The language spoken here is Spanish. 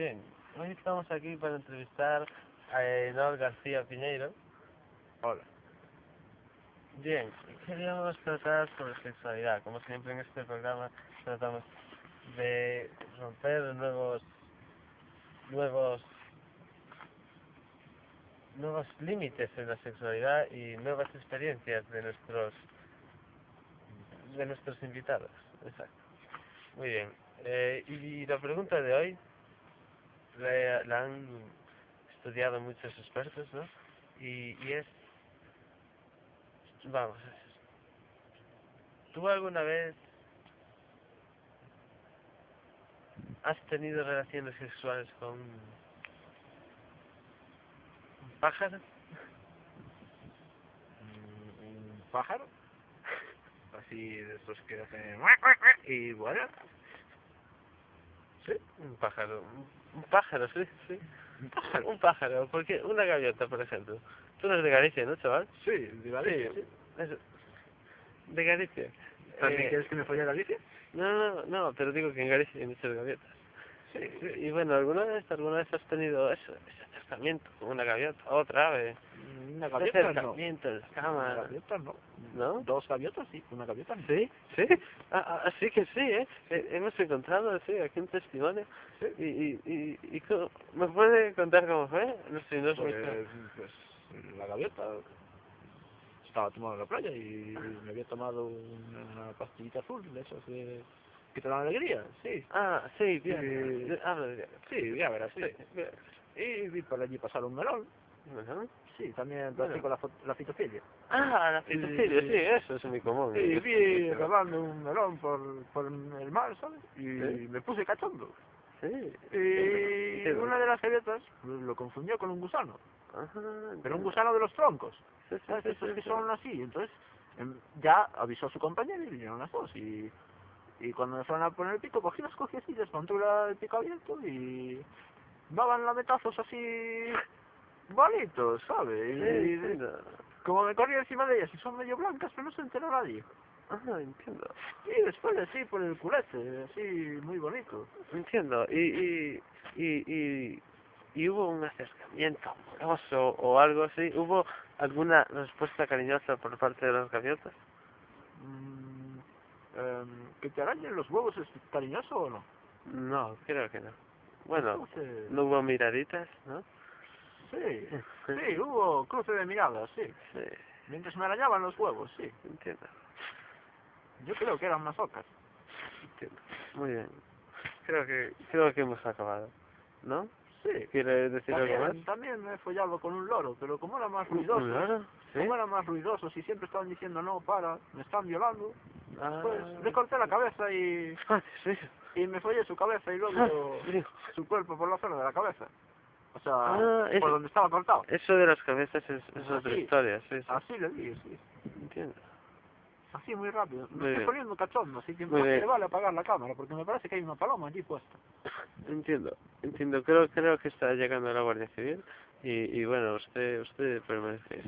Bien, hoy estamos aquí para entrevistar a Enor García Piñeiro. Hola. Bien, queríamos tratar sobre sexualidad. Como siempre en este programa tratamos de romper nuevos límites en la sexualidad y nuevas experiencias de nuestros invitados. Exacto. Muy bien. Y la pregunta de hoy la han estudiado muchos expertos, ¿no? Y es, vamos, ¿tú alguna vez has tenido relaciones sexuales con un pájaro? Un pájaro, así de esos que hacen y bueno, sí, Un pájaro, un pájaro, sí, sí. un pájaro, Un pájaro, porque una gaviota, por ejemplo. Tú no eres de Galicia, ¿no, chaval? sí, de Galicia, sí. Eso, de Galicia. ¿También quieres que me folle a Galicia? No, pero digo que en Galicia hay muchas gaviotas. Sí, sí. Y bueno, ¿alguna vez has tenido ese acercamiento con una gaviota, otra ave? Una Ese gaviota no. acercamiento en la Una cama, gaviota no. ¿no? Dos gaviotas sí, una gaviota no. Sí, sí, sí que sí, ¿eh? Hemos encontrado, sí, aquí un testimonio. Sí. Y ¿me puede contar cómo fue? No sé, no es muy claro. Pues la gaviota estaba tomando en la playa y me había tomado una pastillita azul de esas que te dan alegría, sí. Ah, sí, bien. Y Habla de sí, Viagra, sí. sí, bien. Y vi por allí pasar un melón. Bueno, Sí, también bueno. practico la fitofilia. La fitofilia, sí, eso es muy común. Y vi rodando un melón por el mar, ¿sabes? Y ¿Sí? me puse cachondo. Sí. Y Entiendo. una de las gaviotas lo confundió con un gusano. Ajá, Pero un entiendo. gusano de los troncos. Sí, sí, ¿Sabes? sí, Estos sí, que sí. son así. Entonces ya avisó a su compañero y vinieron las dos. Y cuando me fueron a poner el pico, cogí las cogiecillas, contuve el pico abierto y daban lametazos así bonitos, ¿sabes? Sí, Y entiendo. como me corrí encima de ellas y son medio blancas, pero no se enteró nadie. Ajá, entiendo. Y después así por el culete, así muy bonito. Entiendo. Y hubo un acercamiento amoroso o algo así. ¿Hubo alguna respuesta cariñosa por parte de las gaviotas? Mm, ¿Que te arañen los huevos es cariñoso o no? No, creo que no. Bueno, Entonces, no hubo miraditas, ¿no? sí, sí, hubo cruce de miradas, sí. Sí, Mientras me arañaban los huevos, sí. entiendo, Yo creo que eran masocas. entiendo. Muy bien. Creo que hemos acabado, ¿no? Sí. ¿Quiere decir algo más? También me he follado con un loro, pero como era más ¿Un ruidoso, loro? ¿Sí? como eran más ruidosos y siempre estaban diciendo no, para, me están violando, pues Ah, le corté la cabeza sí. y me follé su cabeza y luego Sí. su cuerpo por la zona de la cabeza. O sea, Eso, por donde estaba cortado. eso de las cabezas es otra Así, historia, sí, sí. así le di, sí. Entiendo. Así muy rápido. Me Muy estoy bien. poniendo cachondo, así que Muy más bien. le vale apagar la cámara, porque me parece que hay una paloma allí puesta. Entiendo. Creo que está llegando la Guardia Civil y bueno, usted permanece.